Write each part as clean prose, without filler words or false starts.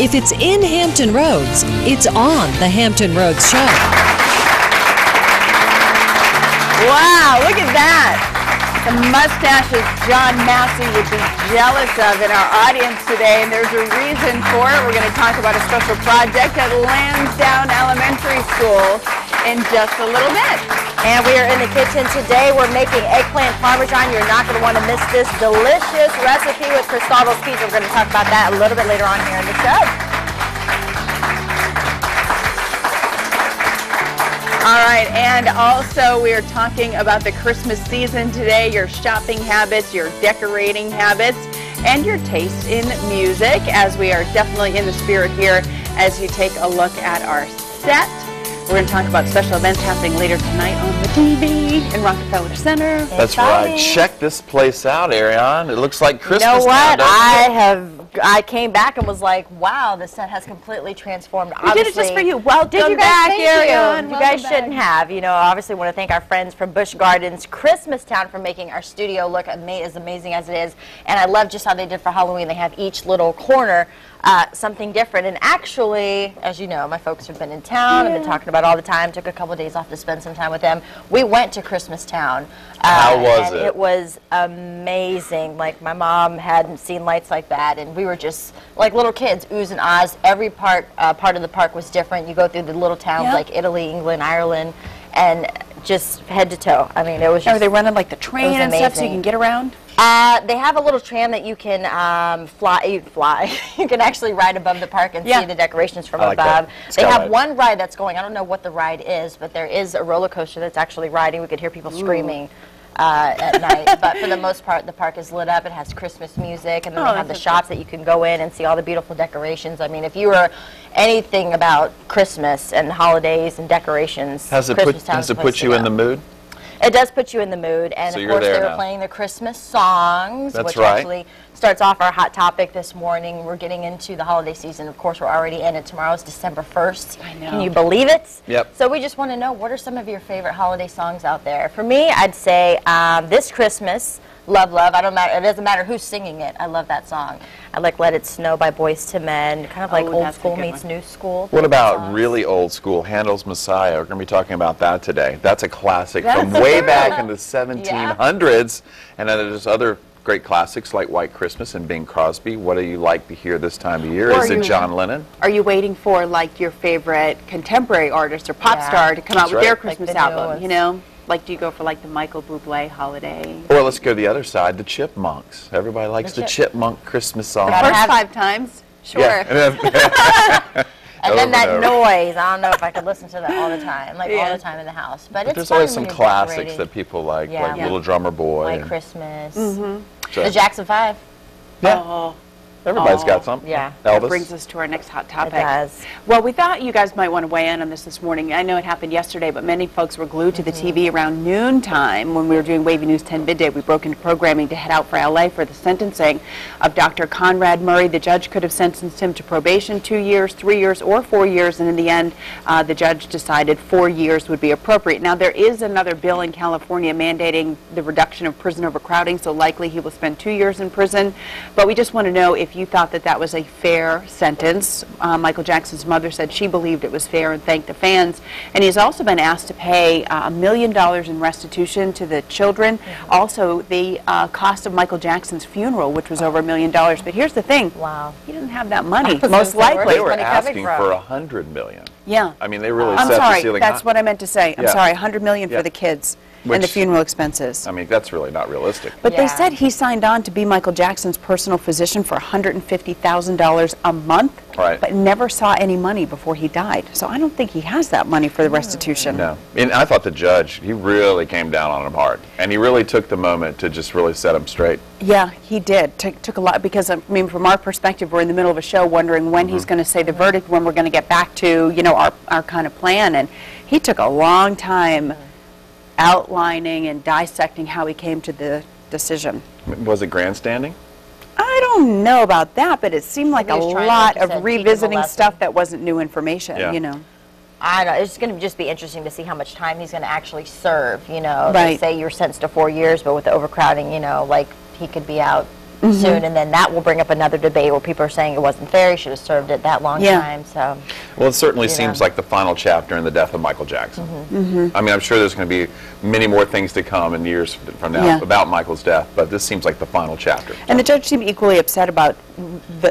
If it's in Hampton Roads, it's on the Hampton Roads Show. Wow, look at that. The mustaches John Massey would be jealous of in our audience today, and there's a reason for it. We're going to talk about a special project at Lansdowne Elementary School in just a little bit. And we are in the kitchen today. We're making eggplant parmesan. You're not going to want to miss this delicious recipe with Cristobal Pizza. We're going to talk about that a little bit later on here in the show. All right, and also we are talking about the Christmas season today, your shopping habits, your decorating habits, and your taste in music, as we are definitely in the spirit here as you take a look at our set. We're going to talk about special events happening later tonight on the TV in Rockefeller Center. That's right. Check this place out, Ariane. It looks like Christmas. You know what? Now, I came back and was like, wow, the set has completely transformed. We did it just for you. Welcome back, Ariane. You guys shouldn't have. You know, obviously want to thank our friends from Busch Gardens Christmas Town for making our studio look as amazing as it is. And I love just how they did for Halloween. They have each little corner something different. And actually, as you know, my folks have been in town. I've been talking about it all the time. Took a couple days off to spend some time with them. We went to Christmas Town. How was it? It was amazing. Like, my mom hadn't seen lights like that, and we were just like little kids, oohs and ahs. Every part of the park was different. You go through the little towns like Italy, England, Ireland, and just head to toe. I mean, it was just... Are they running like the train and stuff so you can get around? They have a little tram that you can fly. You can actually ride above the park and see the decorations from above. They have one ride that's going. I don't know what the ride is, but there is a roller coaster that's actually riding. We could hear people screaming at night. But for the most part, the park is lit up. It has Christmas music, and then they have the shops that you can go in and see all the beautiful decorations. I mean, if you were anything about Christmas and holidays and decorations, has it put you in the mood? It does put you in the mood, and so of course they were playing the Christmas songs, which actually starts off our hot topic this morning. We're getting into the holiday season. Of course, we're already in it. Tomorrow's December 1st. I know. Can you believe it? Yep. So we just want to know, what are some of your favorite holiday songs out there? For me, I'd say This Christmas, Love, Love. It doesn't matter who's singing it. I love that song. I like Let It Snow by Boyz II Men, kind of like old school meets new school. What about really old school, Handel's Messiah? We're going to be talking about that today. That's a classic from way back in the 1700s. And then there's other great classics like White Christmas and Bing Crosby. What do you like to hear this time of year? Is it John Lennon? Are you waiting for like your favorite contemporary artist or pop star to come out with their Christmas album, you know? Like, do you go for like the Michael Bublé holiday? Or let's go to the other side, the Chipmunks. Everybody likes the Chipmunk Christmas song. The first 5 times? Sure. Yeah. And then that noise, I don't know if I could listen to that all the time, like all the time in the house. But it's there's always some classics that people like Little Drummer Boy. White Christmas. The Jackson 5. Yeah. Everybody's got some. Yeah. Elvis. That brings us to our next hot topic. It does. Well, we thought you guys might want to weigh in on this morning. I know it happened yesterday, but many folks were glued to the TV around noontime when we were doing Wavy News 10 Midday. We broke into programming to head out for LA for the sentencing of Dr. Conrad Murray. The judge could have sentenced him to probation 2 years, 3 years, or 4 years, and in the end, the judge decided 4 years would be appropriate. Now, there is another bill in California mandating the reduction of prison overcrowding, so likely he will spend 2 years in prison. But we just want to know if you thought that that was a fair sentence. Michael Jackson's mother said she believed it was fair and thanked the fans. And he's also been asked to pay $1 million in restitution to the children. Also, the cost of Michael Jackson's funeral, which was over $1 million. But here's the thing. Wow. He doesn't have that money, most likely. They were asking for $100 million. Yeah. I mean, they really I'm set sorry, the ceiling that's high. what I meant to say. I'm sorry, $100 million for the kids. And the funeral expenses. I mean, that's really not realistic. But they said he signed on to be Michael Jackson's personal physician for $150,000 a month, but never saw any money before he died. So I don't think he has that money for the restitution. No. And I thought the judge, he really came down on him hard. And he really took the moment to just really set him straight. Yeah, he did. Took a lot, because, I mean, from our perspective, we're in the middle of a show wondering when he's going to say the verdict, when we're going to get back to, you know, our kind of plan. And he took a long time outlining and dissecting how he came to the decision. Was it grandstanding? I don't know about that, but it seemed like a lot of revisiting stuff that wasn't new information, you know. I don't know. It's going to just be interesting to see how much time he's going to actually serve, you know. They say you're sentenced to 4 years, but with the overcrowding, you know, like he could be out soon, and then that will bring up another debate where people are saying it wasn't fair, you should have served it that long time. So, well, it certainly seems like the final chapter in the death of Michael Jackson. I mean, I'm sure there's going to be many more things to come in years from now about Michael's death, but this seems like the final chapter. And the judge seemed equally upset about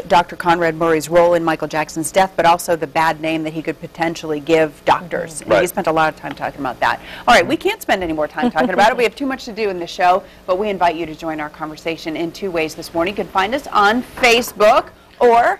Dr. Conrad Murray's role in Michael Jackson's death, but also the bad name that he could potentially give doctors. And he spent a lot of time talking about that. All right, we can't spend any more time talking about it. We have too much to do in the show, but we invite you to join our conversation in two ways this morning. You can find us on Facebook, or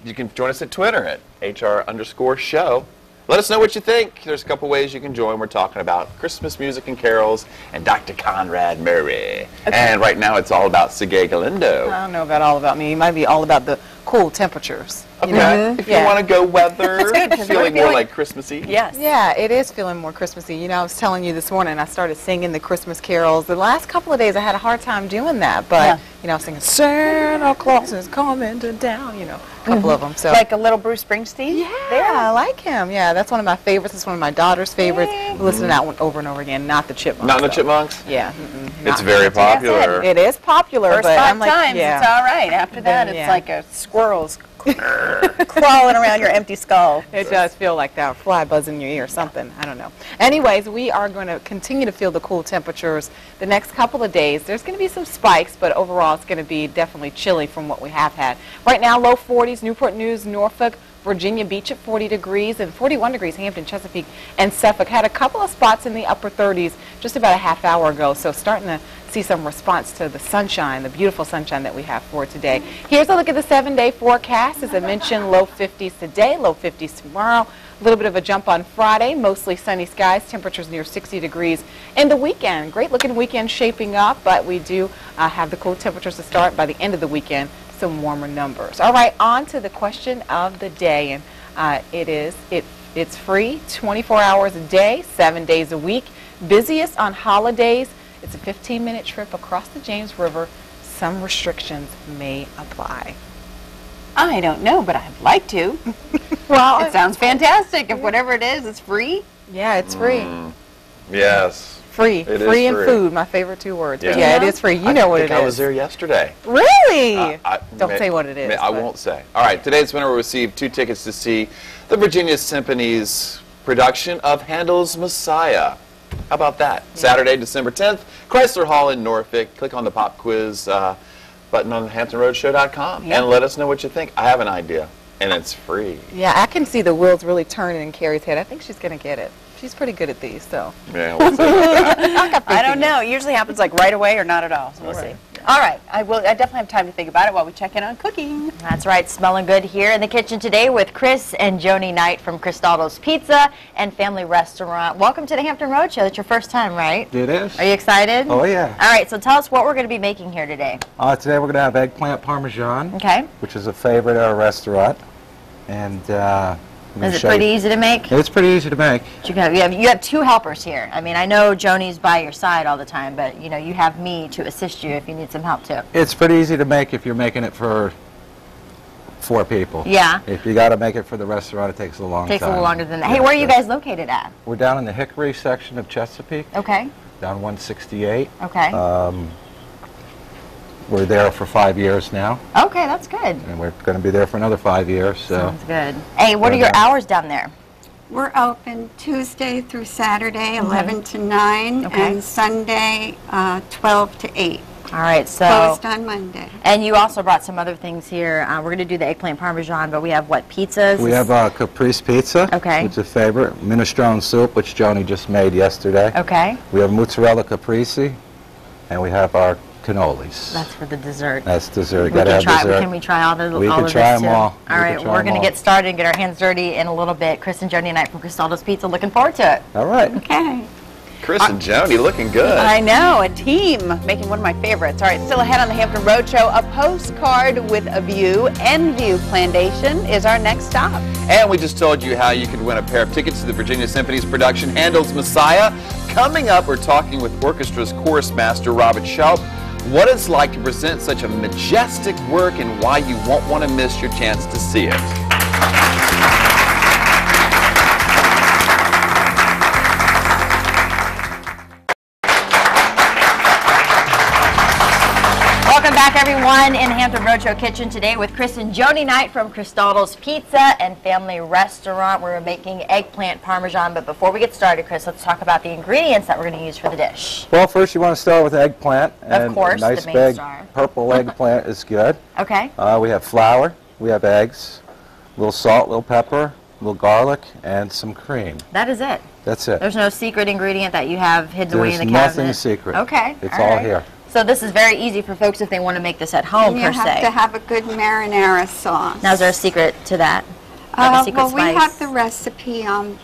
you can join us at Twitter at HR_show. Let us know what you think. There's a couple ways you can join. We're talking about Christmas music and carols and Dr. Conrad Murray. Okay. And right now it's all about Sergei Galindo. I don't know about all about me. It might be all about the cool temperatures. Okay. If you want to go weather, feeling more like Christmassy. Yes. Yeah, it is feeling more Christmassy. You know, I was telling you this morning, I started singing the Christmas carols. The last couple of days I had a hard time doing that, but, you know, I was singing Santa Claus is coming to town, you know, a couple of them. So. Like a little Bruce Springsteen? Yeah, I like him. Yeah, that's one of my favorites. It's one of my daughter's favorites. We listen to that one over and over again, not the Chipmunks. Not the Chipmunks? Yeah. It's very popular. It is popular, First but 5 I'm like, times, it's all right. After that, it's like a squirrel's crawling around your empty skull. It does feel like that. Fly buzz in your ear or something. I don't know. Anyways, we are going to continue to feel the cool temperatures the next couple of days. There's going to be some spikes, but overall it's going to be definitely chilly from what we have had. Right now, low 40s, Newport News, Norfolk, Virginia Beach at 40 degrees and 41 degrees, Hampton, Chesapeake, and Suffolk. Had a couple of spots in the upper 30s just about a half hour ago, so starting to see some response to the sunshine, the beautiful sunshine that we have for today. Here's a look at the 7-day forecast. As I mentioned, low 50s today, low 50s tomorrow. A little bit of a jump on Friday, mostly sunny skies, temperatures near 60 degrees. And the weekend, great looking weekend shaping up, but we do have the cool temperatures to start by the end of the weekend. Some warmer numbers. All right, on to the question of the day, and it's free 24 hours a day, 7 days a week, busiest on holidays. It's a 15-minute trip across the James River. Some restrictions may apply. I don't know, but I'd like to. Well, it sounds fantastic. If whatever it is, it's free. Yeah, it's free. Yes. Free. Free and food, my favorite 2 words. Yeah, yeah, it is free. You know what it is. I was there yesterday. Really? Don't say what it is. I won't say. All right, today's winner will receive 2 tickets to see the Virginia Symphony's production of Handel's Messiah. How about that? Yeah. Saturday, December 10th, Chrysler Hall in Norfolk. Click on the pop quiz button on HamptonRoadshow.com and let us know what you think. I have an idea, and it's free. Yeah, I can see the wheels really turning in Carrie's head. I think she's going to get it. She's pretty good at these, so. Yeah, we'll see about that. I don't know. It usually happens like right away or not at all. So we'll see. All right. I definitely have time to think about it while we check in on cooking. That's right. Smelling good here in the kitchen today with Chris and Joni Knight from Cristaldo's Pizza and Family Restaurant. Welcome to the Hampton Roadshow. It's your first time, right? It is. Are you excited? Oh, yeah. All right. So tell us what we're going to be making here today. Today we're going to have eggplant parmesan. Okay. Which is a favorite at our restaurant. And is it pretty easy to make? It's pretty easy to make. You have 2 helpers here. I mean, I know Joni's by your side all the time, but you know, you have me to assist you if you need some help too. It's pretty easy to make if you're making it for 4 people. Yeah. If you got to make it for the restaurant, it takes a long time. Takes a little longer than that. Hey, where are you guys located at? We're down in the Hickory section of Chesapeake. Okay. Down 168. Okay. We're there for 5 years now. Okay, that's good. And we're going to be there for another 5 years. So. Sounds good. Hey, what are your hours down there? We're open Tuesday through Saturday, 11 to 9, and Sunday, 12 to 8. All right, so. Closed on Monday. And you also brought some other things here. We're going to do the eggplant parmesan, but we have what, pizzas? We have caprese pizza, which is a favorite. Minestrone soup, which Joni just made yesterday. Okay. We have mozzarella caprese, and we have our cannolis. That's for the dessert. That's dessert. Got to have dessert. Can we try all of this? We can try them all. All right, we're going to get started and get our hands dirty in a little bit. Chris and Joni Knight from Cristaldo's Pizza. Looking forward to it. All right. Okay. Chris and Joni looking good. I know, a team making one of my favorites. All right, still ahead on the Hampton Roadshow, a postcard with a view. Enview Plantation is our next stop. And we just told you how you could win a pair of tickets to the Virginia Symphony's production Handel's Messiah. Coming up, we're talking with orchestra's chorus master Robert Schaup, what it's like to present such a majestic work and why you won't want to miss your chance to see it. Welcome back, everyone, in Hampton Roadshow Kitchen today with Chris and Joni Knight from Cristaldo's Pizza and Family Restaurant. We're making eggplant parmesan, but before we get started, Chris, let's talk about the ingredients that we're going to use for the dish. Well, first you want to start with eggplant. Of course, a nice the main big star. Purple eggplant is good. Okay. We have flour, we have eggs, a little salt, a little pepper, a little garlic, and some cream. That is it. That's it. There's no secret ingredient that you have hidden away in the cabinet? There's nothing secret. Okay. It's all here. So this is very easy for folks if they want to make this at home, and per se. you have to have a good marinara sauce. Now, is there a secret to that? Like a secret well, spice? we have the recipe on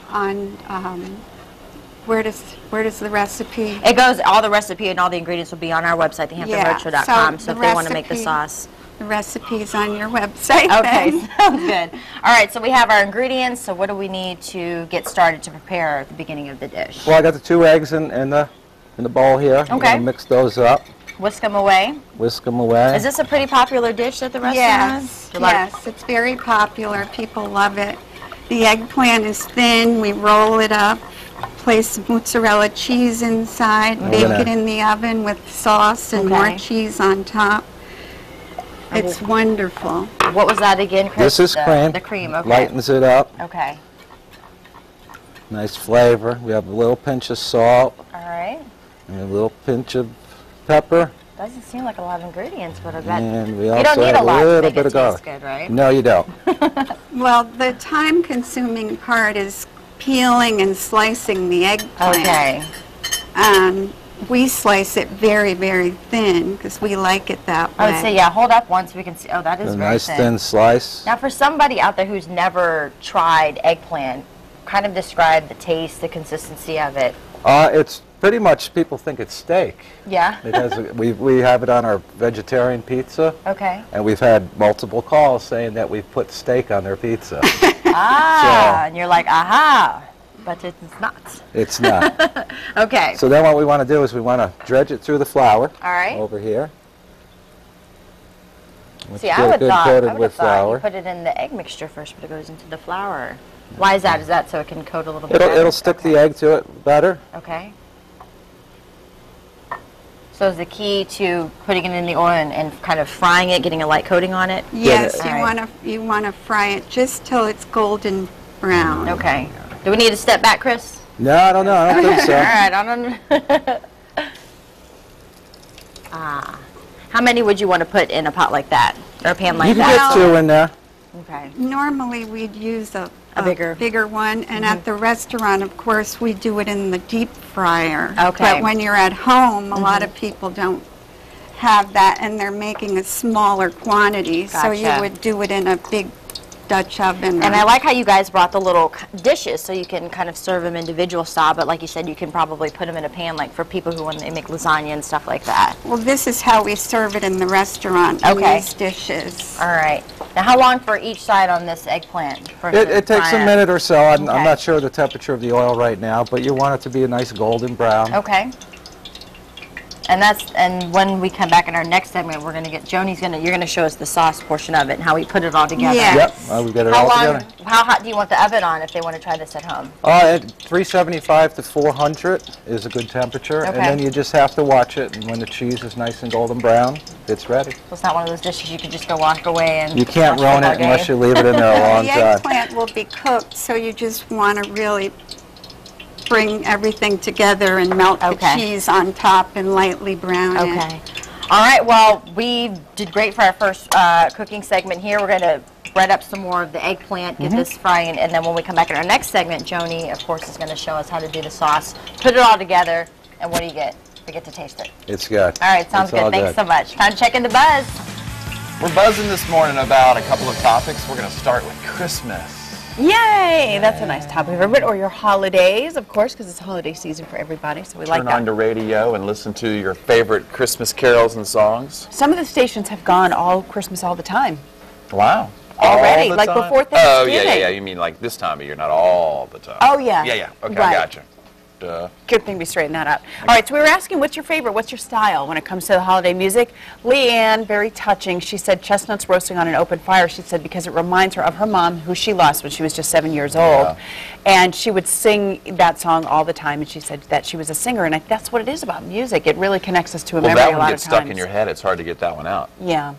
where does the recipe? It goes, all the recipe and all the ingredients will be on our website, thehamptonroadshow.com, so if they want to make the sauce. The recipe's on your website. Okay, then. sounds good. All right, so we have our ingredients, so what do we need to get started to prepare at the beginning of the dish? Well, I got the 2 eggs in the bowl here. Okay. I'm going to mix those up. Whisk them away. Whisk them away. Is this a pretty popular dish at the restaurant? Yes, it's very popular. People love it. The eggplant is thin. We roll it up, place mozzarella cheese inside, bake it in the oven with sauce and more cheese on top. It's wonderful. What was that again, Chris? This is cream. The cream, okay. Lightens it up. Okay. Nice flavor. We have a little pinch of salt. All right. And a little pinch of pepper. Doesn't seem like a lot of ingredients, but I bet And we you also don't need have a lot little to make bit it of garlic. taste good, right? No, you don't. Well, the time-consuming part is peeling and slicing the eggplant. Okay. We slice it very, very thin because we like it that way. I would say, yeah, hold up once we can see. Oh, that is A very nice thin slice. Now, for somebody out there who's never tried eggplant, kind of describe the taste, the consistency of it. It's pretty much, people think it's steak. Yeah? It has we have it on our vegetarian pizza. Okay. And we've had multiple calls saying that we've put steak on their pizza. And you're like, aha, but it's not. It's not. Okay. So then what we want to do is we want to dredge it through the flour. All right. Over here. See, I would have with thought flour. you put it in the egg mixture first, but it goes into the flour. Why is that? Is that so it can coat a little bit better? It'll stick the egg to it better. Okay. So is the key to putting it in the oil and kind of frying it, getting a light coating on it? Yes, you want to fry it just till it's golden brown. Okay. Do we need to step back, Chris? No, I don't know. I don't think so. All right. I don't How many would you want to put in a pot like that, or a pan like you can that? get 2 in there. Okay. Normally we'd use a bigger one, and at the restaurant, of course, we do it in the deep fryer. Okay. But when you're at home, a lot of people don't have that, and they're making a smaller quantity, so you Gotcha. would do it in a big Dutch oven. And I like how you guys brought the little dishes so you can kind of serve them individual style, but like you said, you can probably put them in a pan like for people who want to make lasagna and stuff like that. Well, this is how we serve it in the restaurant, in these dishes. All right. Now, how long for each side on this eggplant? It takes a minute or so. I'm Okay. not sure the temperature of the oil right now, but you want it to be a nice golden brown. Okay. And when we come back in our next segment, we're going to get you're going to show us the sauce portion of it and how we put it all together. Yes. Yep, we get it all together. How hot do you want the oven on if they want to try this at home? At 375 to 400 is a good temperature, and Okay. then you just have to watch it, and when the cheese is nice and golden brown, it's ready. So it's not one of those dishes you could just go walk away and You can't watch ruin the it unless you game. leave it in there a long The time. eggplant will be cooked, so you just want to really bring everything together and melt the cheese on top and lightly brown it. Okay. All right, well, we did great for our first cooking segment here. We're going to bread up some more of the eggplant, get this frying, and then when we come back in our next segment, Joni, of course, is going to show us how to do the sauce, put it all together, and what do you get? We get to taste it. It's good. All right, sounds good. Thanks so much. Time to check in the buzz. We're buzzing this morning about a couple of topics. We're going to start with Christmas. Yay! That's a nice topic, everybody. Or your holidays, of course, because it's holiday season for everybody, so we like that. Turn on the radio and listen to your favorite Christmas carols and songs. Some of the stations have gone all Christmas all the time. Wow. Already, All the like time? before Oh, Thanksgiving. yeah. You mean like this time of year, not all the time. Oh, yeah. Yeah. Okay, Right. I gotcha. Good thing we straightened that out. All right, so we were asking, what's your favorite, what's your style when it comes to the holiday music? Leanne, very touching, she said chestnuts roasting on an open fire, she said, because it reminds her of her mom, who she lost when she was just 7 years old. Yeah. And she would sing that song all the time, and she said that she was a singer, and that's what it is about music. It really connects us to a memory a lot of times. Well, that one gets stuck in your head. It's hard to get that one out. Yeah.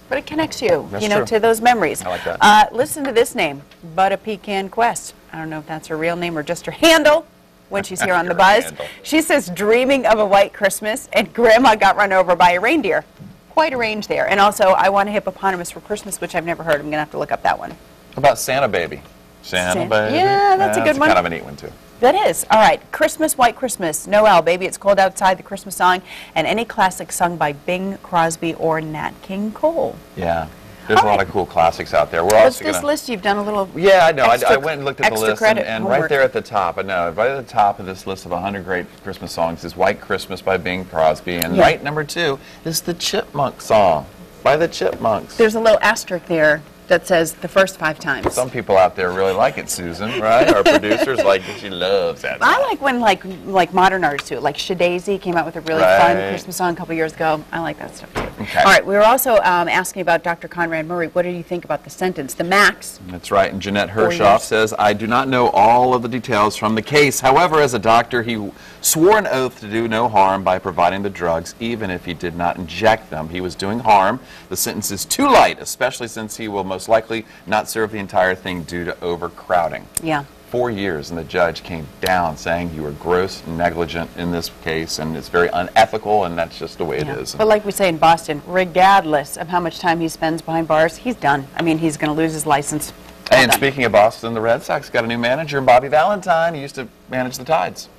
But it connects you, That's you know, true. to those memories. I like that. Listen to this name, Butta Pecan Quest. I don't know if that's her real name or just her handle when she's here on The Buzz. She says, dreaming of a white Christmas, and Grandma got run over by a reindeer. Quite a range there. And also, I want a hippopotamus for Christmas, which I've never heard. I'm going to have to look up that one. How about Santa Baby? Santa Baby? Yeah, that's a good one. Kind of a neat one, too. That is. All right. Christmas, White Christmas, Noel, Baby It's Cold Outside, the Christmas song, and any classic sung by Bing Crosby or Nat King Cole. Yeah. There's a lot of cool classics out there. We're What's also this list? You've done a little Yeah, I know. I went and looked at the list, and homework. right there at the top, right at the top of this list of 100 great Christmas songs is White Christmas by Bing Crosby, and right number 2 is the Chipmunk song by the Chipmunks. There's a little asterisk there that says the first 5 times. Some people out there really like it, Susan, right? Our producers like it. She loves that song. I like when like modern artists do it. Like Shadazy came out with a really fun Christmas song a couple years ago. I like that stuff too. Okay. All right, we were also asking about Dr. Conrad Murray. What did you think about the sentence, the max? That's right, and Jeanette Hershoff says, I do not know all of the details from the case. However, as a doctor, he swore an oath to do no harm by providing the drugs, even if he did not inject them. He was doing harm. The sentence is too light, especially since he will most likely not serve the entire thing due to overcrowding. Yeah. 4 years, and the judge came down saying you were gross negligent in this case, and it's very unethical, and that's just the way it is. But like we say in Boston, regardless of how much time he spends behind bars, he's done. I mean, he's going to lose his license. And speaking of Boston, the Red Sox got a new manager, Bobby Valentine. He used to manage the Tides.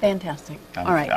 Fantastic. All right.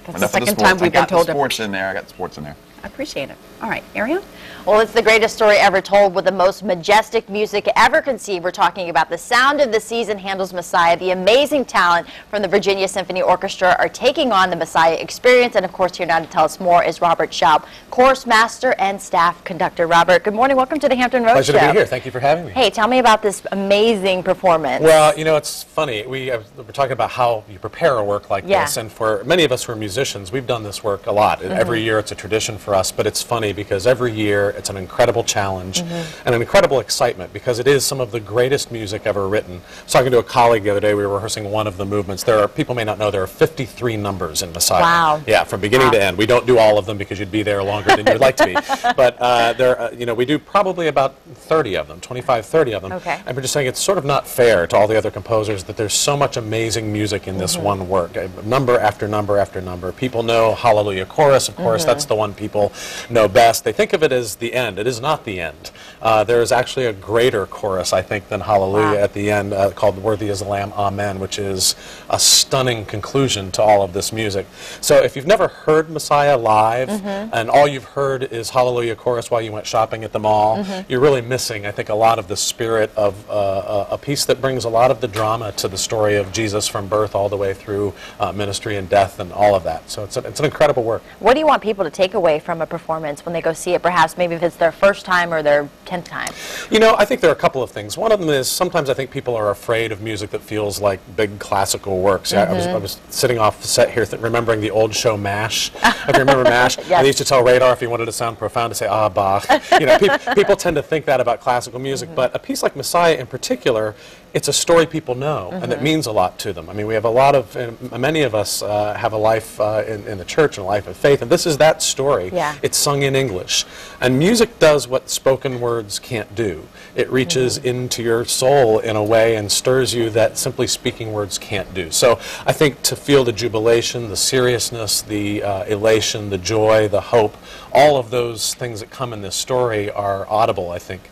That's the second time we've been told I got sports in there. I appreciate it. All right, Ariel? Well, it's the greatest story ever told with the most majestic music ever conceived. We're talking about the sound of the season, Handel's Messiah. The amazing talent from the Virginia Symphony Orchestra are taking on the Messiah experience. And, of course, here now to tell us more is Robert Schaub, chorus master and staff conductor. Robert, good morning. Welcome to the Hampton Road Show. Pleasure to be here. Thank you for having me. Hey, tell me about this amazing performance. Well, you know, it's funny. We're talking about how you prepare a work like this. And for many of us who are musicians, we've done this work a lot. Every year it's a tradition for us, but it's funny because every year it's an incredible challenge and an incredible excitement because it is some of the greatest music ever written. I was talking to a colleague the other day. We were rehearsing one of the movements. People may not know there are 53 numbers in Messiah. Wow. Yeah, from beginning to end. We don't do all of them because you'd be there longer than you'd like to be. But you know, we do probably about 30 of them, 25, 30 of them. Okay. And we're just saying it's sort of not fair to all the other composers that there's so much amazing music in this one work. Number after number after number. People know Hallelujah Chorus, of course. That's the one people know best. They think of it as the end. It is not the end. There is actually a greater chorus, I think, than Hallelujah at the end called Worthy is the Lamb, Amen, which is a stunning conclusion to all of this music. So if you've never heard Messiah live and all you've heard is Hallelujah Chorus while you went shopping at the mall, you're really missing, I think, a lot of the spirit of a piece that brings a lot of the drama to the story of Jesus from birth all the way through ministry and death and all of that. So it's an incredible work. What do you want people to take away from a performance when they go see it, perhaps maybe if it's their first time or their 10th time? You know, I think there are a couple of things. One of them is sometimes I think people are afraid of music that feels like big classical works. I was sitting off set here remembering the old show MASH. If you remember MASH, Yes. they used to tell Radar if he wanted to sound profound to say, ah, Bach. You know, people tend to think that about classical music, but a piece like Messiah in particular, it's a story people know, and it means a lot to them. I mean, we have a lot of, many of us have a life in the church and a life of faith, and this is that story. Yeah. It's sung in English. And music does what spoken words can't do. It reaches into your soul in a way and stirs you that simply speaking words can't do. So I think to feel the jubilation, the seriousness, the elation, the joy, the hope, all of those things that come in this story are audible, I think,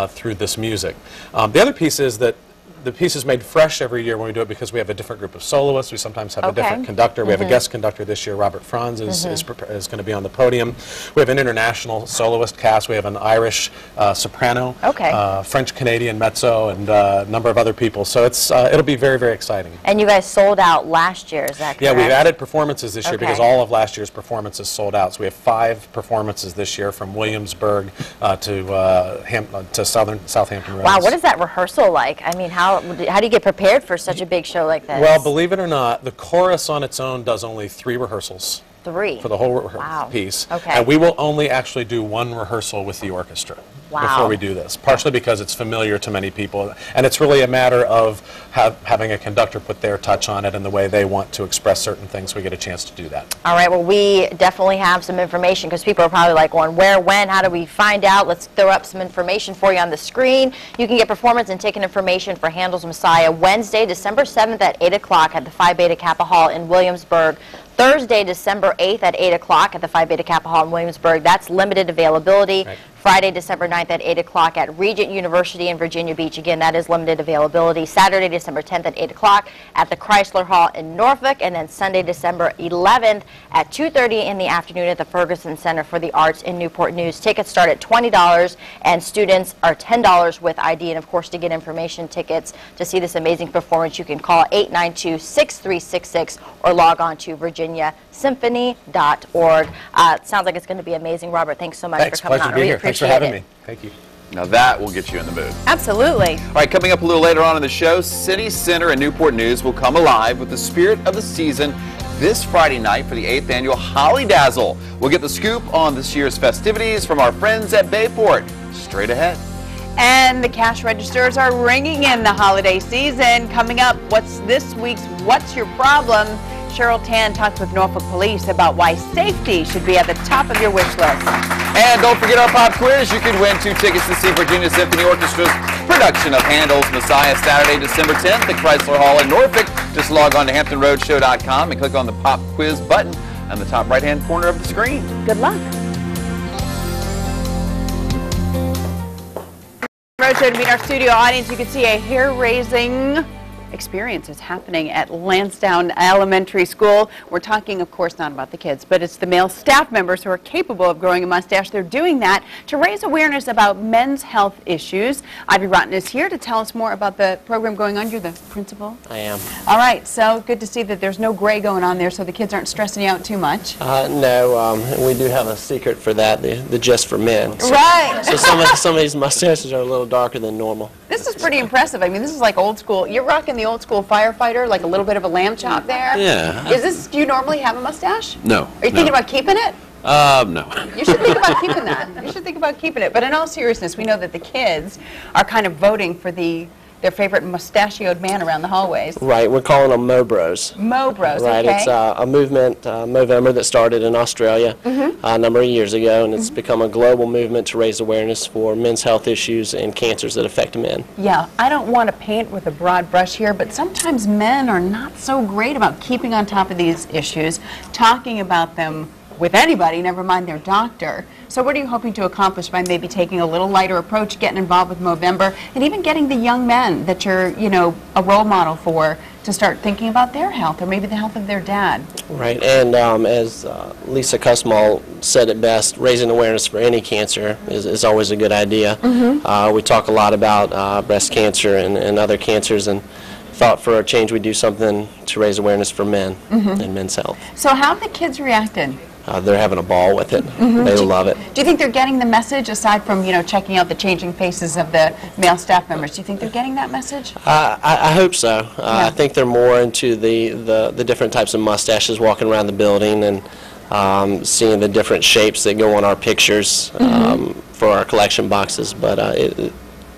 through this music. The other piece is that the piece is made fresh every year when we do it because we have a different group of soloists. We sometimes have a different conductor. We have a guest conductor this year. Robert Franz is going to be on the podium. We have an international soloist cast. We have an Irish soprano, French-Canadian mezzo, and a number of other people. So it'll be very, very exciting. And you guys sold out last year, is that correct? Yeah, we've added performances this year because all of last year's performances sold out. So we have 5 performances this year from Williamsburg to Southampton Roads. Wow, what is that rehearsal like? I mean, how How do you get prepared for such a big show like this? Well, believe it or not, the chorus on its own does only 3 rehearsals. 3? For the whole piece. Okay. And we will only actually do 1 rehearsal with the orchestra before we do this, partially because it's familiar to many people. And it's really a matter of having a conductor put their touch on it and the way they want to express certain things. We get a chance to do that. All right, well, we definitely have some information because people are probably like, going, where, when, how do we find out? Let's throw up some information for you on the screen. You can get performance and ticket information for Handel's Messiah Wednesday, December 7th at 8 o'clock at the Phi Beta Kappa Hall in Williamsburg. Thursday, December 8th at 8 o'clock at the Phi Beta Kappa Hall in Williamsburg. That's limited availability. Right. Friday, December 9th at 8 o'clock at Regent University in Virginia Beach. Again, that is limited availability. Saturday, December 10th at 8 o'clock at the Chrysler Hall in Norfolk. And then Sunday, December 11th at 2:30 in the afternoon at the Ferguson Center for the Arts in Newport News. Tickets start at $20 and students are $10 with ID. And of course, to get information, tickets, to see this amazing performance, you can call 892-6366 or log on to virginiasymphony.org. Sounds like it's going to be amazing. Robert, thanks so much for coming on. Pleasure to be here. Thanks for having me. Thank you. Now that will get you in the mood. Absolutely. All right, coming up a little later on in the show, City Center and Newport News will come alive with the spirit of the season this Friday night for the 8th annual Holly Dazzle. We'll get the scoop on this year's festivities from our friends at Bayport. Straight ahead. And the cash registers are ringing in the holiday season. Coming up, what's this week's What's Your Problem? Cheryl Tan talks with Norfolk Police about why safety should be at the top of your wish list. And don't forget our pop quiz. You can win 2 tickets to see Virginia Symphony Orchestra's production of Handel's Messiah Saturday, December 10th at Chrysler Hall in Norfolk. Just log on to HamptonRoadshow.com and click on the pop quiz button on the top right-hand corner of the screen. Good luck. Roadshow to meet our studio audience. You can see a hair-raising experience is happening at Lansdowne Elementary School. We're talking, of course, not about the kids, but it's the male staff members who are capable of growing a mustache. They're doing that to raise awareness about men's health issues. Ivy Rotten is here to tell us more about the program going on. You're the principal? I am. All right, so good to see that there's no gray going on there so the kids aren't stressing you out too much. No, we do have a secret for that, the Just for Men. So, right. So some of these mustaches are a little darker than normal. This is pretty impressive. I mean, this is like old school. You're rocking the old school firefighter, like a little bit of a lamb chop there. Yeah. Do you normally have a mustache? No. Are you thinking about keeping it? No. You should think about keeping that. You should think about keeping it. But in all seriousness, we know that the kids are kind of voting for their favorite mustachioed man around the hallways. Right, we're calling them Mobros. Mobros, right, okay. It's a movement, Movember, that started in Australia a number of years ago, and it's become a global movement to raise awareness for men's health issues and cancers that affect men. Yeah, I don't want to paint with a broad brush here, but sometimes men are not so great about keeping on top of these issues, talking about them with anybody, never mind their doctor. So what are you hoping to accomplish by maybe taking a little lighter approach, getting involved with Movember, and even getting the young men that you're, a role model for to start thinking about their health or maybe the health of their dad? Right, and as Lisa Kusmal said it best, raising awareness for any cancer is always a good idea. We talk a lot about breast cancer and other cancers, and thought for a change we'd do something to raise awareness for men and men's health. So how have the kids reacted? They're having a ball with it. They love it. Do you think they're getting the message, aside from, checking out the changing faces of the male staff members? Do you think they're getting that message? I hope so. I think they're more into the different types of mustaches walking around the building and seeing the different shapes that go on our pictures for our collection boxes. But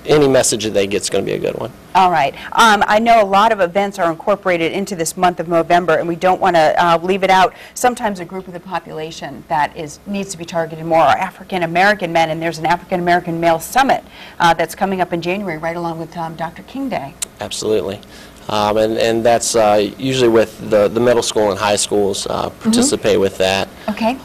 any message that they get is going to be a good one. All right. I know a lot of events are incorporated into this month of Movember, and we don't want to leave it out. Sometimes a group of the population that needs to be targeted more are African-American men, and there's an African-American male summit that's coming up in January right along with Dr. King Day. Absolutely. And that's usually with the middle school and high schools participate with that. Okay.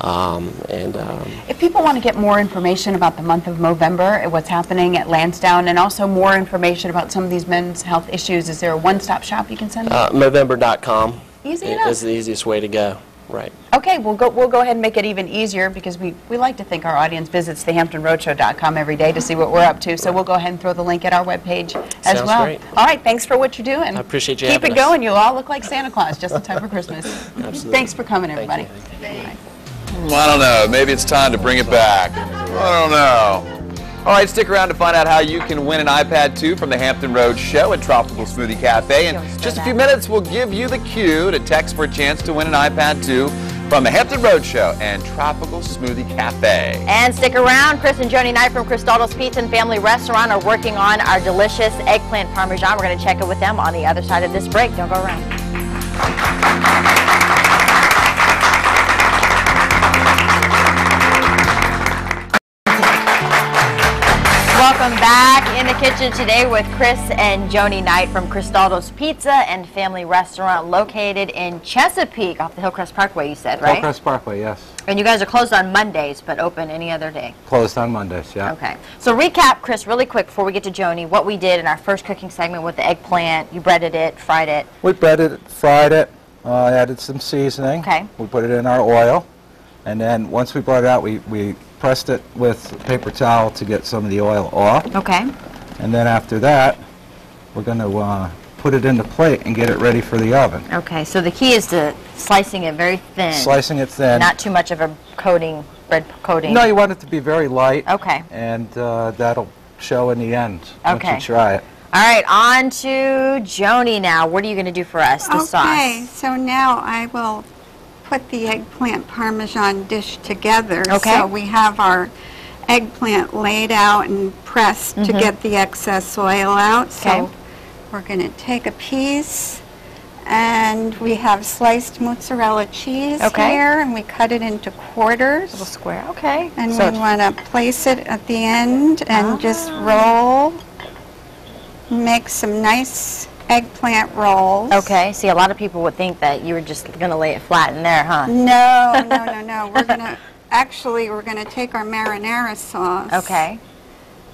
If people want to get more information about the month of Movember and what's happening at Lansdowne, and also more information about some of these men's health issues, is there a one-stop shop you can send them? Movember.com is the easiest way to go. Right. Okay, we'll go ahead and make it even easier, because we like to think our audience visits the HamptonRoadshow.com every day to see what we're up to. So we'll go ahead and throw the link at our webpage as well. Great. All right, thanks for what you're doing. I appreciate you Keep having it us. going. You'll all look like Santa Claus just in time for Christmas. Absolutely. Thanks for coming, everybody. I don't know. Maybe it's time to bring it back. I don't know. All right, stick around to find out how you can win an iPad 2 from the Hampton Road Show at Tropical Smoothie Cafe. In just a few minutes, we'll give you the cue to text for a chance to win an iPad 2 from the Hampton Road Show and Tropical Smoothie Cafe. And stick around. Chris and Joni Knight from Cristaldo's Pizza and Family Restaurant are working on our delicious eggplant parmesan. We're going to check it with them on the other side of this break. Don't go around. Welcome back in the kitchen today with Chris and Joni Knight from Cristaldo's Pizza and Family Restaurant located in Chesapeake off the Hillcrest Parkway, you said, right? Hillcrest Parkway, yes. And you guys are closed on Mondays, but open any other day? Closed on Mondays, yeah. Okay. So recap, Chris, really quick before we get to Joni, what we did in our first cooking segment with the eggplant. You breaded it, fried it. We breaded it, fried it, added some seasoning. Okay. We put it in our oil. And then once we brought it out, we pressed it with a paper towel to get some of the oil off. Okay. And then after that, we're going to put it in the plate and get it ready for the oven. Okay, so the key is to slicing it very thin. Slicing it thin. Not too much of a coating, bread coating. No, you want it to be very light. Okay. And that'll show in the end once Okay. you try it. All right, on to Joni now. What are you going to do for us, the sauce? Okay, so now I will put the eggplant parmesan dish together. Okay. So we have our eggplant laid out and pressed to get the excess oil out. Okay. So we're going to take a piece, and we have sliced mozzarella cheese here, and we cut it into quarters. Little square, okay. And so we want to place it at the end and just roll, make some nice eggplant rolls. Okay, see, a lot of people would think that you were just going to lay it flat in there, huh? No, no, no, no. We're going to, actually, we're going to take our marinara sauce. Okay.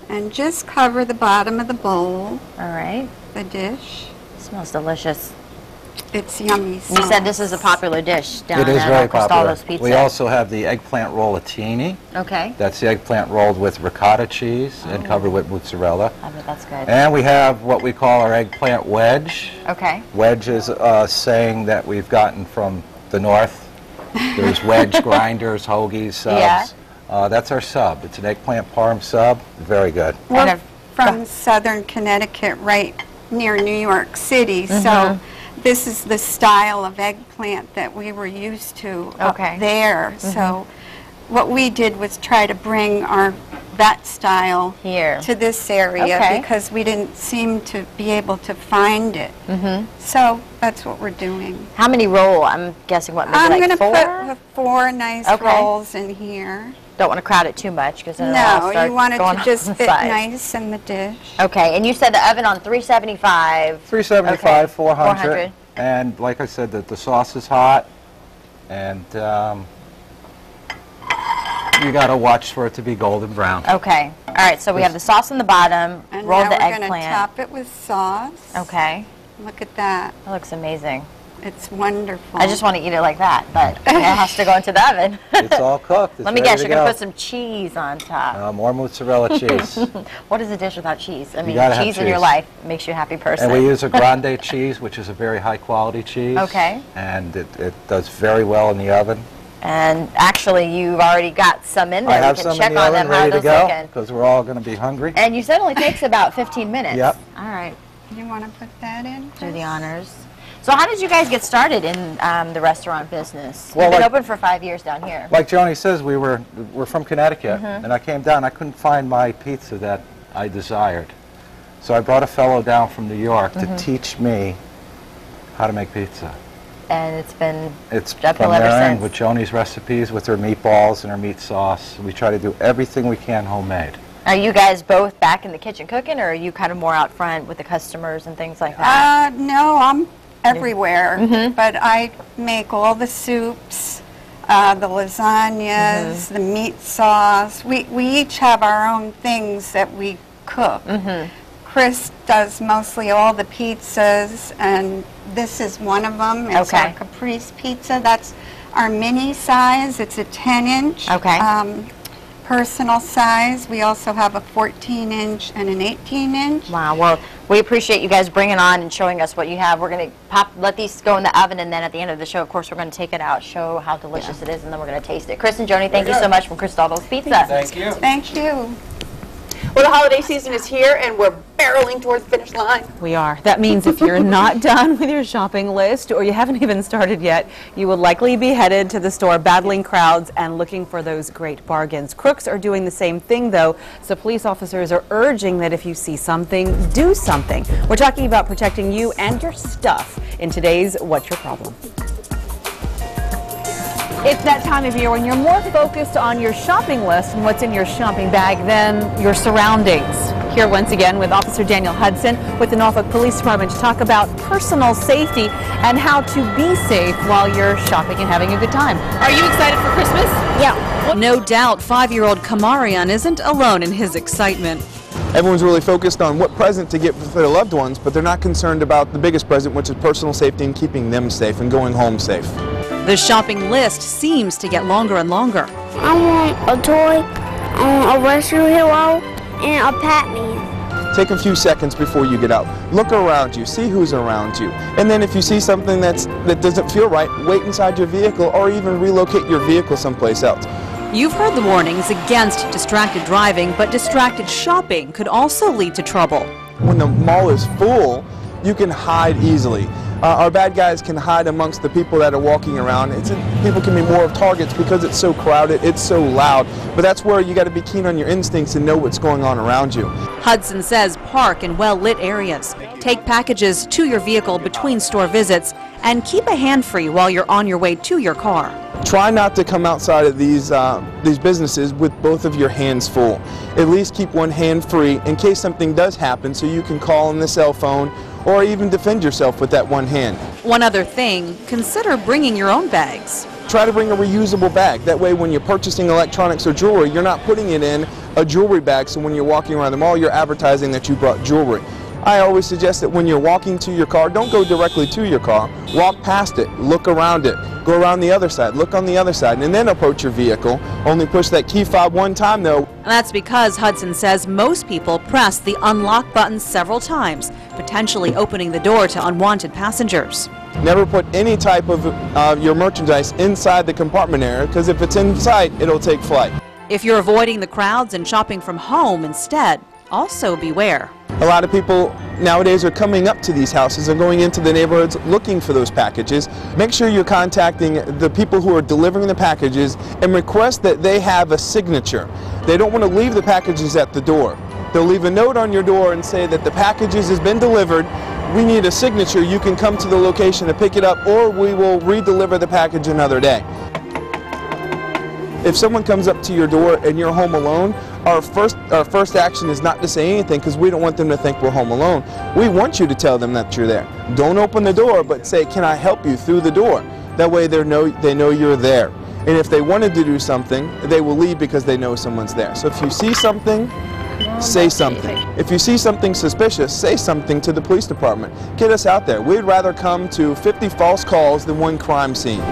And just cover the bottom of the bowl. All right. The dish. Smells delicious. It's yummy sauce. You said this is a popular dish down It is very at popular. Cristaldo's Pizza. We also have the eggplant rollatini. Okay. That's the eggplant rolled with ricotta cheese and covered with mozzarella. I bet that's good. And we have what we call our eggplant wedge. Okay. Wedge is a saying that we've gotten from the north. There's wedge grinders, hoagies, subs. Yeah. That's our sub. It's an eggplant parm sub. Very good. We're from southern Connecticut, right near New York City, so this is the style of eggplant that we were used to up there. So what we did was try to bring that style here to this area because we didn't seem to be able to find it. So that's what we're doing. How many roll? I'm guessing what, maybe I'm like going to 4? put 4 nice rolls in here. Don't want to crowd it too much because then it'll all No, start you want it going to just on the fit side. nice in the dish. Okay, and you said the oven on 375. 375, 400. And like I said, the sauce is hot. And you got to watch for it to be golden brown. Okay. All right, so we have the sauce on the bottom, And roll now the we're going to eggplant. top it with sauce. Okay. Look at that. That looks amazing. It's wonderful. I just want to eat it like that, but it has to go into the oven. It's all cooked. It's Let me ready guess, to you're going go. to put some cheese on top. More mozzarella cheese. What is a dish without cheese? I mean, gotta have cheese in your cheese. life makes you a happy person. And we use a grande cheese, which is a very high quality cheese. Okay. And it does very well in the oven. And actually, you've already got some in there. I have we can some check in the on oven them, how ready to those go looking. because we're all going to be hungry. And you said it only takes about 15 minutes. Yep. All right. You want to put that in? Do the honors. So how did you guys get started in the restaurant business? Well, You've been like- open for 5 years down here. Like Joni says, we're from Connecticut, and I came down. I couldn't find my pizza that I desired. So I brought a fellow down from New York to teach me how to make pizza. And it's been It's uphill from ever there since. with Joni's recipes, with her meatballs and her meat sauce. We try to do everything we can homemade. Are you guys both back in the kitchen cooking, or are you kind of more out front with the customers and things like that? No, I'm everywhere, but I make all the soups, the lasagnas, the meat sauce. We each have our own things that we cook. Chris does mostly all the pizzas, and this is one of them. It's our Caprese pizza. That's our mini size. It's a 10-inch. Personal size. We also have a 14-inch and an 18-inch. Wow, well, we appreciate you guys bringing on and showing us what you have. We're going to let these go in the oven, and then at the end of the show, of course, we're going to take it out, show how delicious it is, and then we're going to taste it. Chris and Joni, thank you so much from Cristaldo's Pizza. Thank you. Thank you. Well, the holiday season is here, and we're barreling towards the finish line. We are. That means if you're not done with your shopping list, or you haven't even started yet, you will likely be headed to the store battling crowds and looking for those great bargains. Crooks are doing the same thing, though, so police officers are urging that if you see something, do something. We're talking about protecting you and your stuff in today's What's Your Problem? It's that time of year when you're more focused on your shopping list and what's in your shopping bag than your surroundings. Here once again with Officer Daniel Hudson with the Norfolk Police Department to talk about personal safety and how to be safe while you're shopping and having a good time. Are you excited for Christmas? Yeah. No doubt 5-year-old Kamarian isn't alone in his excitement. Everyone's really focused on what present to get for their loved ones, but they're not concerned about the biggest present, which is personal safety and keeping them safe and going home safe. The shopping list seems to get longer and longer. I want a toy, a rescue hero, and a Pac-Man. Take a few seconds before you get out. Look around you, see who's around you. And then if you see something that doesn't feel right, wait inside your vehicle or even relocate your vehicle someplace else. You've heard the warnings against distracted driving, but distracted shopping could also lead to trouble. When the mall is full, you can hide easily. Our bad guys can hide amongst the people that are walking around. People can be more of targets because it's so crowded, it's so loud. But that's where you got to be keen on your instincts and know what's going on around you. Hudson says park in well-lit areas. Take packages to your vehicle between store visits and keep a hand free while you're on your way to your car. Try not to come outside of these businesses with both of your hands full. At least keep one hand free in case something does happen so you can call on the cell phone or even defend yourself with that one hand. One other thing, consider bringing your own bags. Try to bring a reusable bag. That way when you're purchasing electronics or jewelry, you're not putting it in a jewelry bag, so when you're walking around the mall, you're advertising that you brought jewelry. I always suggest that when you're walking to your car, don't go directly to your car. Walk past it, look around it, go around the other side, look on the other side, and then approach your vehicle. Only push that key fob one time, though. And that's because Hudson says most people press the unlock button several times, potentially opening the door to unwanted passengers. Never put any type of your merchandise inside the compartment area, because if it's inside, it'll take flight. If you're avoiding the crowds and shopping from home instead, also beware. A lot of people nowadays are coming up to these houses and going into the neighborhoods looking for those packages. Make sure you're contacting the people who are delivering the packages and request that they have a signature. They don't want to leave the packages at the door. They'll leave a note on your door and say that the packages has been delivered. We need a signature. You can come to the location to pick it up, or we will re-deliver the package another day. If someone comes up to your door and you're home alone, our first action is not to say anything, because we don't want them to think we're home alone. We want you to tell them that you're there. Don't open the door, but say, "Can I help you?" through the door. That way they know you're there. And if they wanted to do something, they will leave because they know someone's there. So if you see something, say something. If you see something suspicious, say something to the police department. Get us out there. We'd rather come to 50 false calls than one crime scene.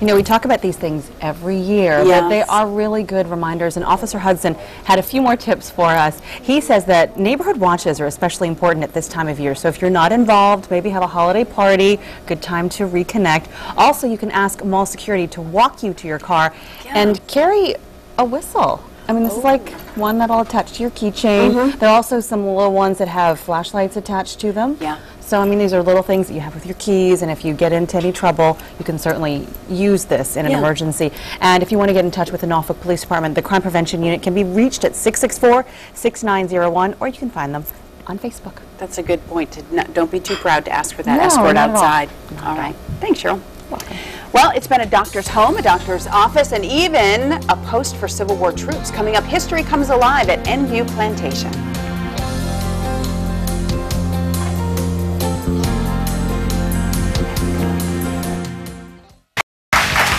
You know, we talk about these things every year, but they are really good reminders, and Officer Hudson had a few more tips for us. He says that neighborhood watches are especially important at this time of year, so if you're not involved, maybe have a holiday party, good time to reconnect. Also, you can ask mall security to walk you to your car and carry a whistle. I mean, this is like one that'll attach to your keychain. There are also some little ones that have flashlights attached to them. So, I mean, these are little things that you have with your keys, and if you get into any trouble, you can certainly use this in an emergency. And if you want to get in touch with the Norfolk Police Department, the Crime Prevention Unit can be reached at 664-6901, or you can find them on Facebook. That's a good point. Don't be too proud to ask for that escort outside. All right. Thanks, Cheryl. Welcome. Well, it's been a doctor's home, a doctor's office, and even a post for Civil War troops. Coming up, history comes alive at Enview Plantation.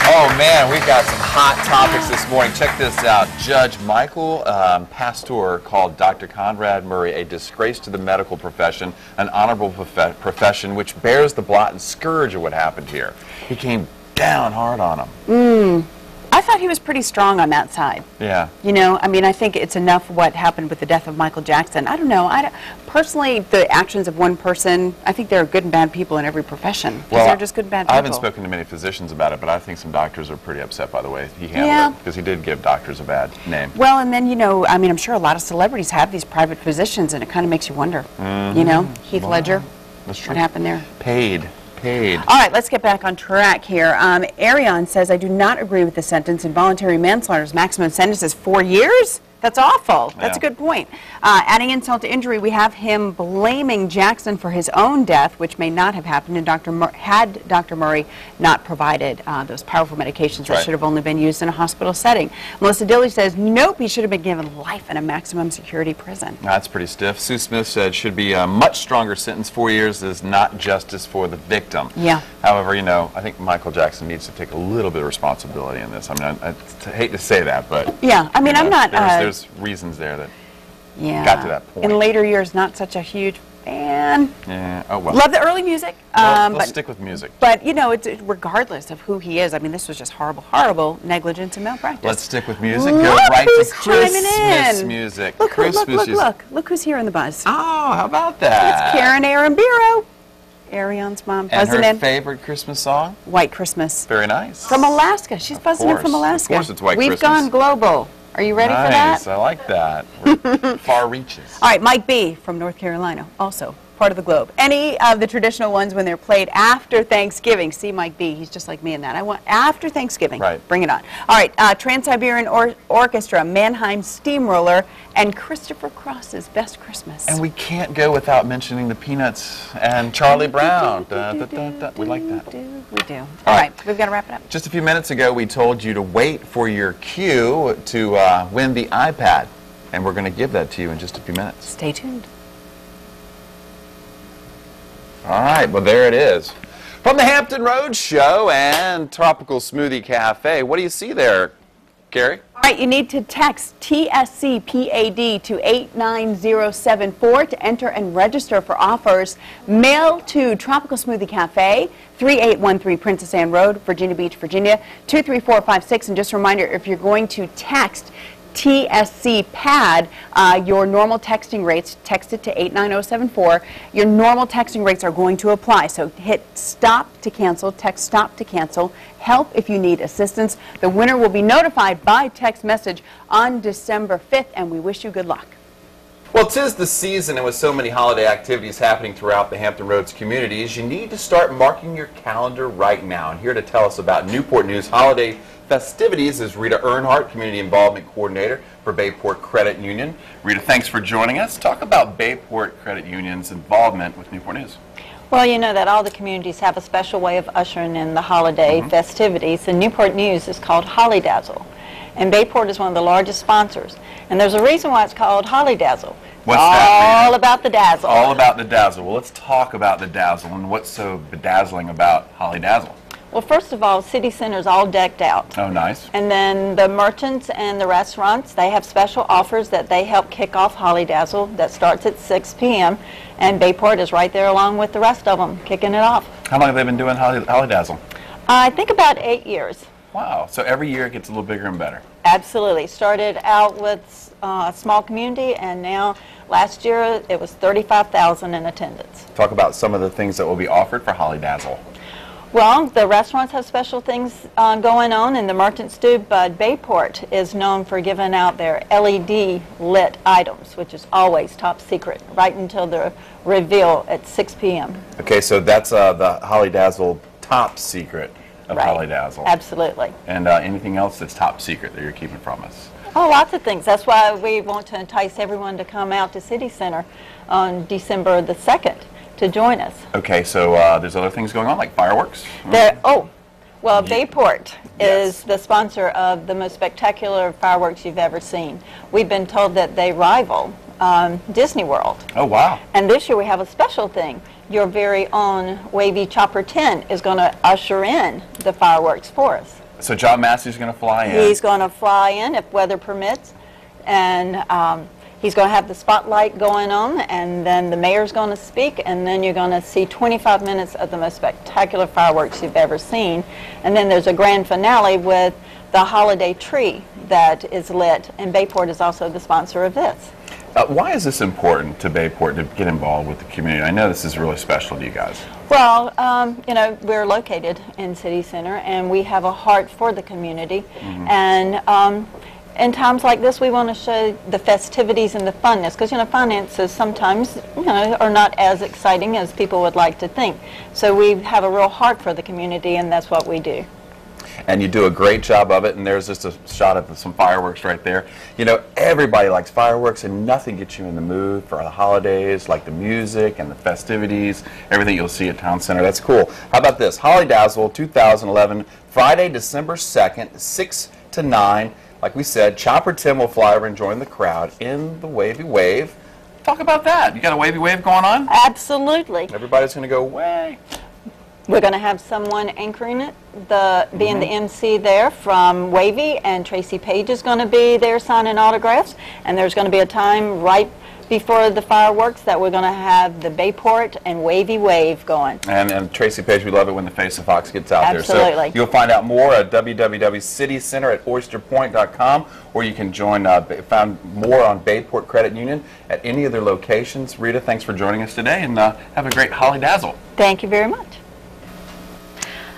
Oh man, we've got some hot topics this morning. Check this out. Judge Michael Pastor called Dr. Conrad Murray a disgrace to the medical profession, an honorable profession which bears the blot and scourge of what happened here. He came down hard on him. I thought he was pretty strong on that side. Yeah. You know, I mean, I think it's enough what happened with the death of Michael Jackson. I don't know. Personally, the actions of one person, I think there are good and bad people in every profession. Well, they're just good and bad people. I haven't spoken to many physicians about it, but I think some doctors are pretty upset by the way he handled it, because he did give doctors a bad name. Well, and then, you know, I mean, I'm sure a lot of celebrities have these private physicians, and it kind of makes you wonder. You know, Heath Ledger, that's true. What happened there? Paid. All right, let's get back on track here. Arion says, I do not agree with the sentence. Involuntary manslaughter's maximum sentence is 4 years? That's awful. That's a good point. Adding insult to injury, we have him blaming Jackson for his own death, which may not have happened, and had Dr. Murray not provided those powerful medications that should have only been used in a hospital setting. Melissa Dilley says, nope, he should have been given life in a maximum security prison. That's pretty stiff. Sue Smith said should be a much stronger sentence. 4 years is not justice for the victim. Yeah. However, you know, I think Michael Jackson needs to take a little bit of responsibility in this. I mean, I hate to say that, but yeah, I mean, I'm not. There's reasons there that got to that point. In later years, not such a huge fan. Yeah. Oh well. Love the early music. Let's stick with music. But you know, it's regardless of who he is. I mean, this was just horrible negligence and malpractice. Let's stick with music. Go right to Christmas music. Look who's here in the buzz. Oh, how about that? It's Karen Arambiro, Arion's mom. And her favorite Christmas song? White Christmas. Very nice. From Alaska. She's buzzing in from Alaska. Of course, it's White Christmas. We've gone global. Are you ready for that? Nice, I like that. Far reaches. All right, Mike B. from North Carolina, also part of the globe. Any of the traditional ones when they're played after Thanksgiving. See Mike B., he's just like me in that. I want after Thanksgiving. Right. Bring it on. All right, Trans-Siberian Orchestra, Mannheim Steamroller, and Christopher Cross's Best Christmas. And we can't go without mentioning the Peanuts and Charlie Brown. We like that. We do. All right, we've got to wrap it up. Just a few minutes ago, we told you to wait for your cue to win the iPad. And we're going to give that to you in just a few minutes. Stay tuned. All right, well, there it is. From the Hampton Roads Show and Tropical Smoothie Cafe, what do you see there, Gary? All right, you need to text TSCPAD to 89074 to enter and register for offers. Mail to Tropical Smoothie Cafe, 3813 Princess Anne Road, Virginia Beach, Virginia, 23456. And just a reminder, if you're going to text TSC PAD, your normal texting rates, text it to 89074, your normal texting rates are going to apply. So hit stop to cancel, text stop to cancel, help if you need assistance. The winner will be notified by text message on December 5th, and we wish you good luck. Well, 'tis the season, and with so many holiday activities happening throughout the Hampton Roads communities, you need to start marking your calendar right now. And here to tell us about Newport News holiday festivities is Rita Earnhardt, Community Involvement Coordinator for Bayport Credit Union. Rita, thanks for joining us. Talk about Bayport Credit Union's involvement with Newport News. Well, you know that all the communities have a special way of ushering in the holiday festivities, and Newport News is called Holly Dazzle. And Bayport is one of the largest sponsors. And there's a reason why it's called Holly Dazzle. What's that, all about the dazzle. All about the dazzle. Well, let's talk about the dazzle and what's so bedazzling about Holly Dazzle. Well, first of all, City Center's all decked out. Oh, nice. And then the merchants and the restaurants, they have special offers that they help kick off Holly Dazzle that starts at 6 p.m. And Bayport is right there along with the rest of them, kicking it off. How long have they been doing Holly Dazzle? I think about 8 years. Wow. So every year it gets a little bigger and better. Absolutely. Started out with a small community, and now last year it was 35,000 in attendance. Talk about some of the things that will be offered for Holly Dazzle. Well, the restaurants have special things going on, and the merchants do, but Bayport is known for giving out their LED lit items, which is always top secret, right until the reveal at 6 p.m. Okay, so that's the Holly Dazzle top secret of Holly Dazzle. Absolutely. And anything else that's top secret that you're keeping from us? Oh, lots of things. That's why we want to entice everyone to come out to City Center on December the 2nd. To join us. Okay, so there's other things going on, like fireworks? Bayport is the sponsor of the most spectacular fireworks you've ever seen. We've been told that they rival Disney World. Oh, wow. And this year we have a special thing. Your very own WAVY Chopper 10 is going to usher in the fireworks for us. So John Massey's going to fly in? He's going to fly in if weather permits. And he's going to have the spotlight going on, and then the mayor's going to speak, and then you're going to see 25 minutes of the most spectacular fireworks you've ever seen. And then there's a grand finale with the holiday tree that is lit, and Bayport is also the sponsor of this. Why is this important to Bayport to get involved with the community? I know this is really special to you guys. Well, you know, we're located in City Center, and we have a heart for the community. And in times like this, we want to show the festivities and the funness, because, you know, finances sometimes, you know, are not as exciting as people would like to think. So we have a real heart for the community, and that's what we do. And you do a great job of it, and there's just a shot of some fireworks right there. You know, everybody likes fireworks, and nothing gets you in the mood for the holidays, like the music and the festivities, everything you'll see at Town Center. That's cool. How about this? Holly Dazzle 2011, Friday, December 2nd, 6 to 9. Like we said, Chopper Tim will fly over and join the crowd in the Wavy Wave. Talk about that. You got a Wavy Wave going on? Absolutely. Everybody's going to go way. We're going to have someone anchoring it, being the MC there from WAVY, and Tracy Page is going to be there signing autographs. And there's going to be a time right before the fireworks that we're going to have the Bayport and Wavy Wave going. And Tracy Page, we love it when the face of Fox gets out there. Absolutely. So you'll find out more at www.citycenter@oysterpoint.com, or you can find more on Bayport Credit Union at any of their locations. Rita, thanks for joining us today, and have a great Holly Dazzle. Thank you very much.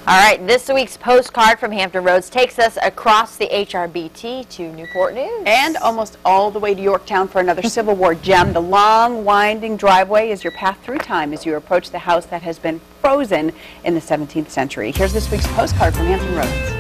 All right, this week's postcard from Hampton Roads takes us across the HRBT to Newport News. And almost all the way to Yorktown for another Civil War gem. The long, winding driveway is your path through time as you approach the house that has been frozen in the 17th century. Here's this week's postcard from Hampton Roads.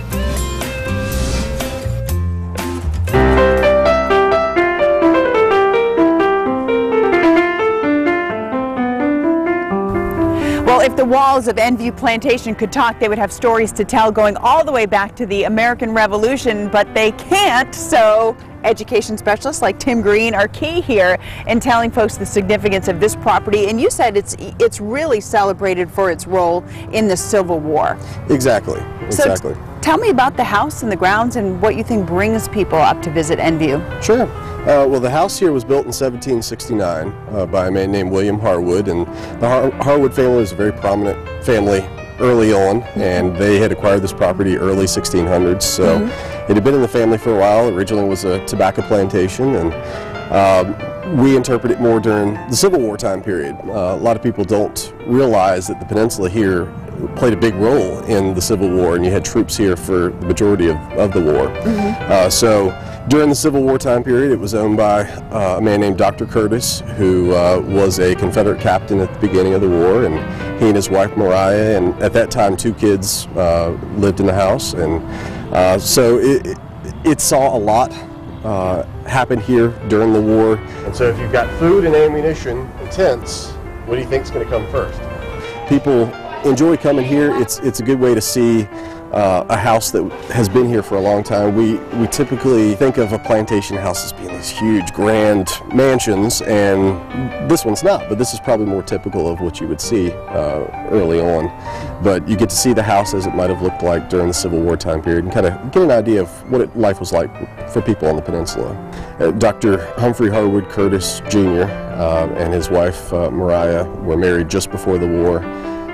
Well, if the walls of Enview Plantation could talk, they would have stories to tell going all the way back to the American Revolution, but they can't, so education specialists like Tim Green are key here in telling folks the significance of this property. And you said it's really celebrated for its role in the Civil War. Exactly. So tell me about the house and the grounds and what you think brings people up to visit Enview. Sure. Well, the house here was built in 1769 by a man named William Harwood, and the Harwood family was a very prominent family early on, and they had acquired this property early 1600s, so it had been in the family for a while. It originally was a tobacco plantation, and we interpret it more during the Civil War time period. A lot of people don't realize that the peninsula here played a big role in the Civil War, and you had troops here for the majority of the war. So during the Civil War time period, it was owned by a man named Dr. Curtis, who was a Confederate captain at the beginning of the war, and he and his wife Mariah, and at that time 2 kids lived in the house, and so it saw a lot happen here during the war. And so if you've got food and ammunition and tents, what do you think is going to come first? People enjoy coming here. It's a good way to see a house that has been here for a long time. We typically think of a plantation house as being these huge, grand mansions, and this one's not, but this is probably more typical of what you would see early on. But you get to see the house as it might have looked like during the Civil War time period and kind of get an idea of what life was like for people on the peninsula. Dr. Humphrey Harwood Curtis Jr. And his wife Mariah were married just before the war,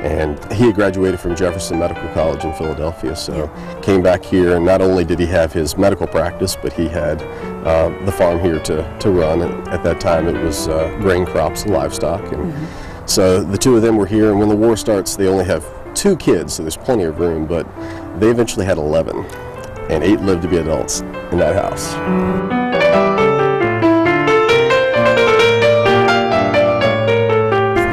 and he had graduated from Jefferson Medical College in Philadelphia, so came back here, and not only did he have his medical practice, but he had the farm here to run. And at that time it was grain crops and livestock, and so the 2 of them were here, and when the war starts they only have 2 kids, so there's plenty of room, but they eventually had 11, and 8 lived to be adults in that house.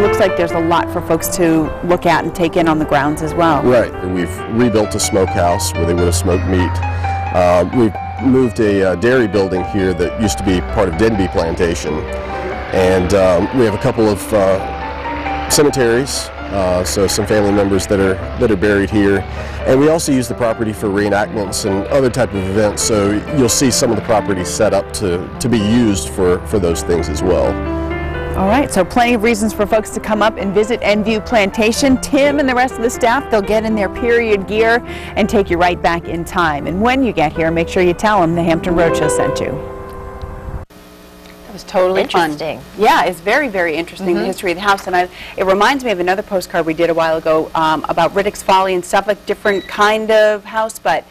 Looks like there's a lot for folks to look at and take in on the grounds as well. Right, and we've rebuilt a smokehouse where they would have smoked meat. We've moved a dairy building here that used to be part of Denby Plantation, and we have a couple of cemeteries, so some family members that are buried here, and we also use the property for reenactments and other type of events, so you'll see some of the property set up to be used for those things as well. All right, so plenty of reasons for folks to come up and visit Enview Plantation. Tim and the rest of the staff, they'll get in their period gear and take you right back in time. And when you get here, make sure you tell them the Hampton Roadshow sent you. That was totally interesting. Fun. Yeah, it's very, very interesting, the history of the house. And it reminds me of another postcard we did a while ago about Riddick's Folly and stuff, a different kind of house, but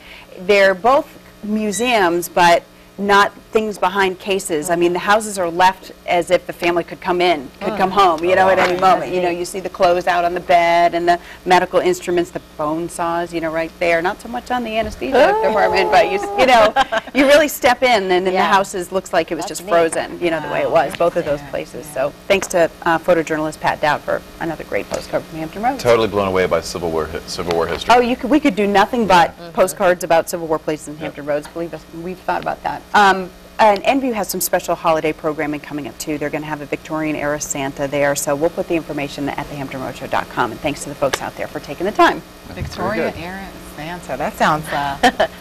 they're both museums, but not things behind cases. I mean, the houses are left as if the family could come in, could come home, you know, at any moment. You know, you see the clothes out on the bed and the medical instruments, the bone saws, you know, right there. Not so much on the anesthesia department, but you know, you really step in, and then the houses looks like it was just frozen, you know, the way it was, both of those places. So thanks to photojournalist Pat Dowd for another great postcard from Hampton Roads. Totally blown away by Civil War history. Oh, we could do nothing but postcards about Civil War places in Hampton Roads. Believe us, we've thought about that. And Enview has some special holiday programming coming up too. They're going to have a Victorian-era Santa there, so we'll put the information at thehamptonroadshow.com. And thanks to the folks out there for taking the time. Victorian-era Santa. That sounds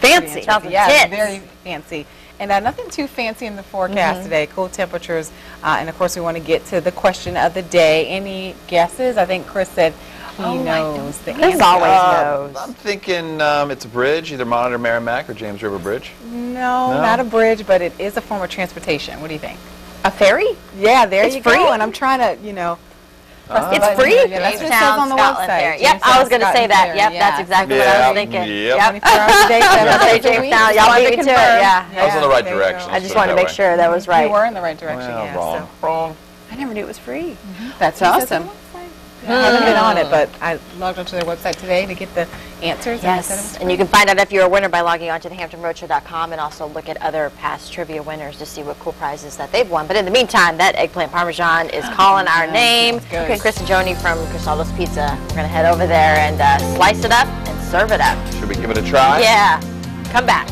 fancy. Yeah, very fancy. And nothing too fancy in the forecast today. Cool temperatures, and of course we want to get to the question of the day. Any guesses? I think Chris said he knows. Chris always knows. I'm thinking it's a bridge, either Monitor Merrimack or James River Bridge. No, not a bridge, but it is a form of transportation. What do you think? A ferry? Yeah, there you free? go. And I'm trying to, you know. It's free? Yeah, that's what it says on the website. Yep, I was going to say that. Yep, that's exactly what I was thinking. Yep. 24 hours a day, 7 days a week. Y'all beat me to it. Yeah. I was in the right direction. I just wanted to make sure that was right. You were in the right direction, well, wrong. I never knew it was free. That's awesome. I haven't been on it, but I logged onto their website today to get the answers. Yes, and you can find out if you're a winner by logging on to thehamptonroadshow.com and also look at other past trivia winners to see what cool prizes that they've won. But in the meantime, that eggplant parmesan is calling our name. Okay. Chris and Joni from Cristaldo's Pizza. We're going to head over there and slice it up and serve it up. Should we give it a try? Yeah. Come back.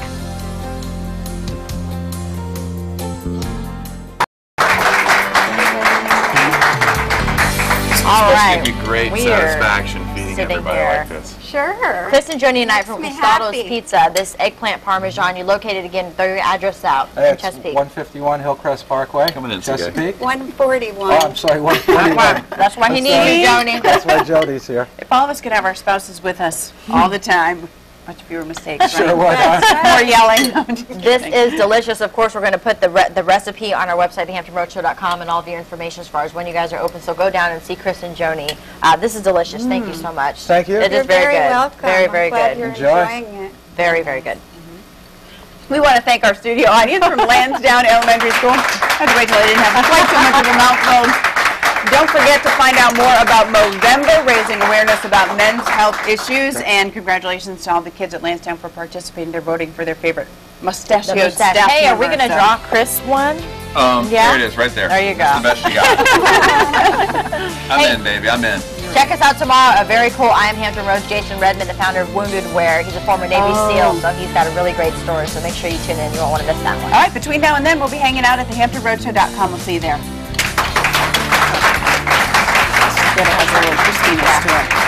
All right. Give you great satisfaction feeding everybody like this. Sure. Chris and Joni and I from Cristaldo's Pizza. This eggplant parmesan, you located again, throw your address out in Chesapeake. 151 Hillcrest Parkway. Coming in, Chesapeake. 141. Oh, I'm sorry, 141. That's why he needs you, Joni. That's why Jodi's here. If all of us could have our spouses with us all the time, much fewer mistakes. Sure would. More yelling. This is delicious. Of course, we're going to put the recipe on our website, thehamptonroadshow.com, and all of your information as far as when you guys are open. So go down and see Chris and Joni. This is delicious. Thank you so much. Thank you. It is very good. Welcome. Very, very I'm glad good. You're Enjoy. enjoying it. Very, very good. We want to thank our studio audience from Lansdowne Elementary School. I had to wait till I didn't have quite so much of a mouthful. Don't forget to find out more about Movember, raising awareness about men's health issues, and congratulations to all the kids at Lansdowne for participating. They're voting for their favorite mustachioed staff member. Hey, are we going to draw Chris one? There it is, right there. There you go. That's the best you got. I'm in, baby. I'm in. Check us out tomorrow. A very cool I Am Hampton Roads. Jason Redmond, the founder of Wounded Wear. He's a former Navy SEAL, so he's got a really great story. So make sure you tune in. You won't want to miss that one. All right, between now and then, we'll be hanging out at thehamptonroadshow.com. We'll see you there. It has a little crispiness to it.